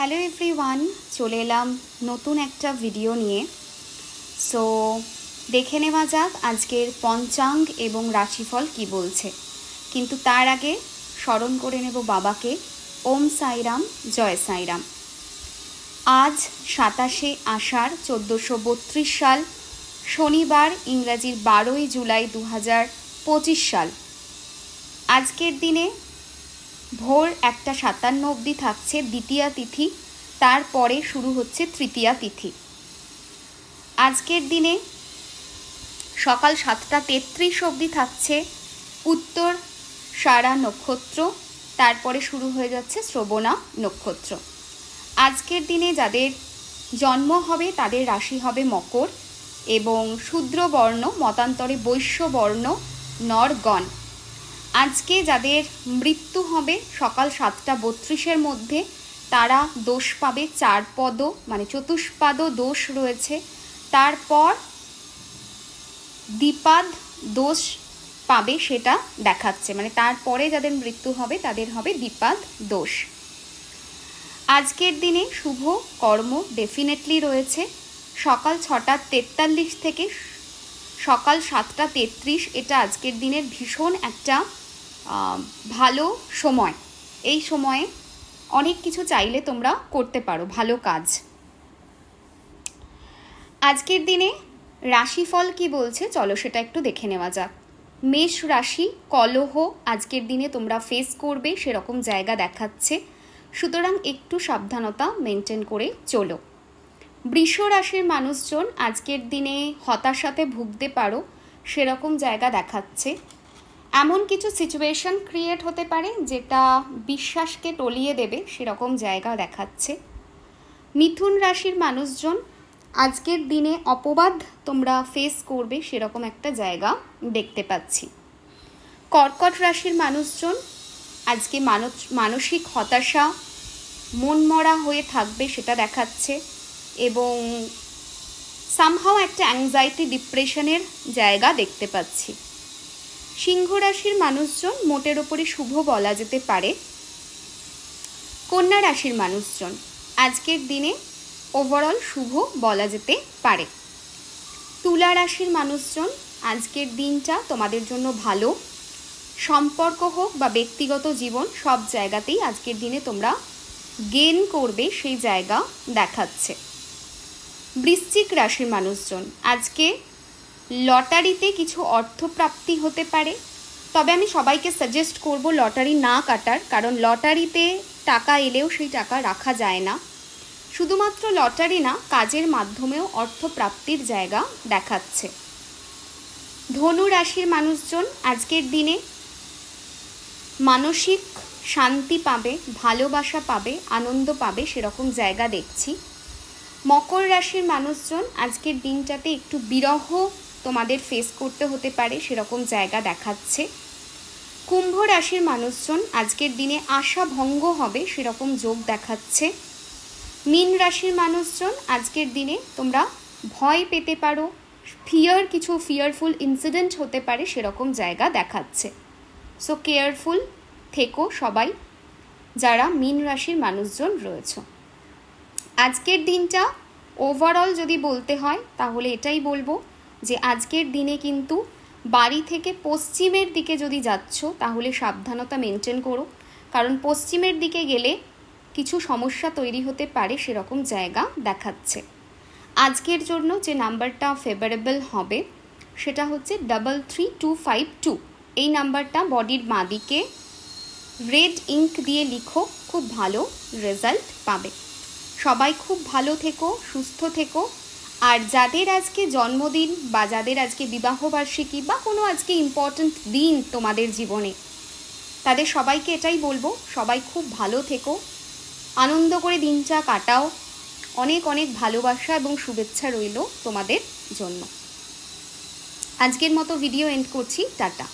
Hello everyone, চলে এলাম নতুন একটা ভিডিও নিয়ে। সো দেখে নেওয়া যাক আজকের পঞ্চাঙ্গ এবং রাশিফল কি বলছে। কিন্তু তার আগে স্মরণ করে নেব বাবাকে। ওম সাইরাম, জয় সাইরাম। আজ 27শে আষাঢ় 1432 সাল, শনিবার, ইংরাজির 12ই জুলাই 2025 সাল। আজকের দিনে ভোর 1:57 অবধি থাকছে দ্বিতীয়া তিথি, তারপরে শুরু হচ্ছে তৃতীয়া তিথি। আজকের দিনে সকাল 7:33 অবধি থাকছে উত্তর সারা নক্ষত্র, তারপরে শুরু হয়ে যাচ্ছে শ্রবণা নক্ষত্র। আজকের দিনে যাদের জন্ম হবে তাদের রাশি হবে মকর এবং শূদ্র বর্ণ, মতান্তরে বৈশ্য বর্ণ নরগণ। আজকে যাদের মৃত্যু হবে সকাল 7:32 মধ্যে, তারা দোষ পাবে 4 পদ, মানে চতুষ্পাদ দোষ রয়েছে। তারপর দ্বিপাদ দোষ পাবে, সেটা দেখাচ্ছে, মানে তারপরে যাদের মৃত্যু হবে তাদের হবে দ্বিপাদ দোষ। আজকের দিনে শুভ কর্ম ডেফিনেটলি রয়েছে। সকাল 6:43 থেকে সকাল 7:33, এটা আজকের দিনের ভীষণ একটা ভালো সময়। এই সময়ে অনেক কিছু চাইলে তোমরা করতে পারো, ভালো কাজ। আজকের দিনে রাশিফল কি বলছে চলো সেটা একটু দেখে নেওয়া যাক। মেষ রাশি, কলহ আজকের দিনে তোমরা ফেস করবে সেরকম জায়গা দেখাচ্ছে, সুতরাং একটু সাবধানতা মেনটেন করে চলো। বৃষ রাশির মানুষজন আজকের দিনে হতাশাতে ভুগতে পারো সেরকম জায়গা দেখাচ্ছে। এমন কিছু সিচুয়েশন ক্রিয়েট হতে পারে যেটা বিশ্বাসকে টলিয়ে দেবে সেরকম জায়গা দেখাচ্ছে। মিথুন রাশির মানুষজন আজকের দিনে অপবাদ তোমরা ফেস করবে সেরকম একটা জায়গা দেখতে পাচ্ছি। কর্কট রাশির মানুষজন আজকে মানসিক হতাশা, মনমরা হয়ে থাকবে সেটা দেখাচ্ছে এবং সামহাও একটা অ্যাংজাইটি, ডিপ্রেশনের জায়গা দেখতে পাচ্ছি। সিংহ রাশির মানুষজন মোটের ওপরে শুভ বলা যেতে পারে। কন্যা রাশির মানুষজন আজকের দিনে ওভারঅল শুভ বলা যেতে পারে। তুলা রাশির মানুষজন আজকের দিনটা তোমাদের জন্য ভালো। সম্পর্ক হোক বা ব্যক্তিগত জীবন, সব জায়গাতেই আজকের দিনে তোমরা গেইন করবে সেই জায়গা দেখাচ্ছে। বৃশ্চিক রাশির মানুষজন আজকে লটারিতে কিছু অর্থপ্রাপ্তি হতে পারে, তবে আমি সবাইকে সাজেস্ট করব লটারি না কাটার, কারণ লটারিতে টাকা এলেও সেই টাকা রাখা যায় না। শুধুমাত্র লটারি না, কাজের মাধ্যমেও অর্থপ্রাপ্তির জায়গা দেখাচ্ছে। ধনু রাশির মানুষজন আজকের দিনে মানসিক শান্তি পাবে, ভালোবাসা পাবে, আনন্দ পাবে সেরকম জায়গা দেখছি। মকর রাশির মানুষজন আজকের দিনটাতে একটু বিরহ তোমাদের ফেস করতে হতে পারে সেরকম জায়গা দেখাচ্ছে। কুম্ভ রাশির মানুষজন আজকের দিনে আশা ভঙ্গ হবে সেরকম যোগ দেখাচ্ছে। মীন রাশির মানুষজন আজকের দিনে তোমরা ভয় পেতে পারো, কিছু ফিয়ারফুল ইনসিডেন্ট হতে পারে সেরকম জায়গা দেখাচ্ছে। সো কেয়ারফুল থেকো সবাই যারা মীন রাশির মানুষজন রয়েছে। আজকের দিনটা ওভারঅল যদি বলতে হয় তাহলে এটাই বলবো যে আজকের দিনে কিন্তু বাড়ি থেকে পশ্চিমের দিকে যদি যাচ্ছ তাহলে সাবধানতা মেনটেন করো, কারণ পশ্চিমের দিকে গেলে কিছু সমস্যা তৈরি হতে পারে সেরকম জায়গা দেখাচ্ছে। আজকের জন্য যে নাম্বারটা ফেভারেবল হবে সেটা হচ্ছে 33252। এই নাম্বারটা বডির বাঁদিকে রেড ইঙ্ক দিয়ে লিখো, খুব ভালো রেজাল্ট পাবে। সবাই খুব ভালো থেকো, সুস্থ থেকো। আর যাদের আজকে জন্মদিন বা যাদের আজকে বিবাহবার্ষিকী বা কোনো আজকে ইম্পর্ট্যান্ট দিন তোমাদের জীবনে, তাদের সবাইকে এটাই বলবো, সবাই খুব ভালো থেকো, আনন্দ করে দিনটা কাটাও। অনেক অনেক ভালোবাসা এবং শুভেচ্ছা রইল তোমাদের জন্য। আজকের মতো ভিডিও এন্ড করছি, টাটা।